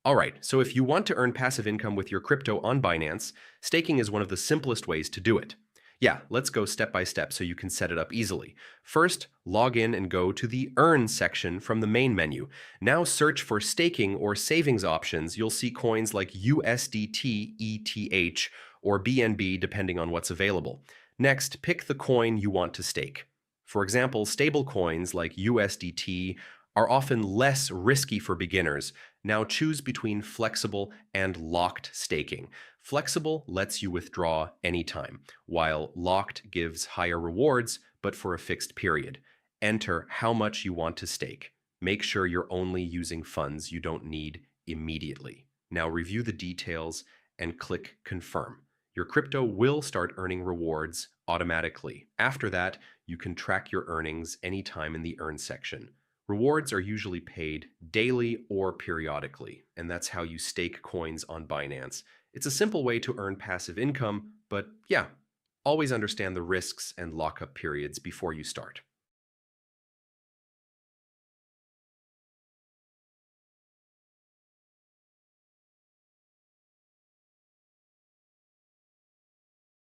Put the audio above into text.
All right, so if you want to earn passive income with your crypto on Binance, staking is one of the simplest ways to do it. Yeah, let's go step by step so you can set it up easily. First, log in and go to the Earn section from the main menu. Now search for staking or savings options. You'll see coins like USDT, ETH, or BNB depending on what's available. Next, pick the coin you want to stake. For example, stable coins like USDT are often less risky for beginners. Now choose between flexible and locked staking. Flexible lets you withdraw anytime, while locked gives higher rewards, but for a fixed period. Enter how much you want to stake. Make sure you're only using funds you don't need immediately. Now review the details and click Confirm. Your crypto will start earning rewards automatically. After that, you can track your earnings anytime in the Earn section. Rewards are usually paid daily or periodically, and that's how you stake coins on Binance. It's a simple way to earn passive income, but yeah, always understand the risks and lockup periods before you start.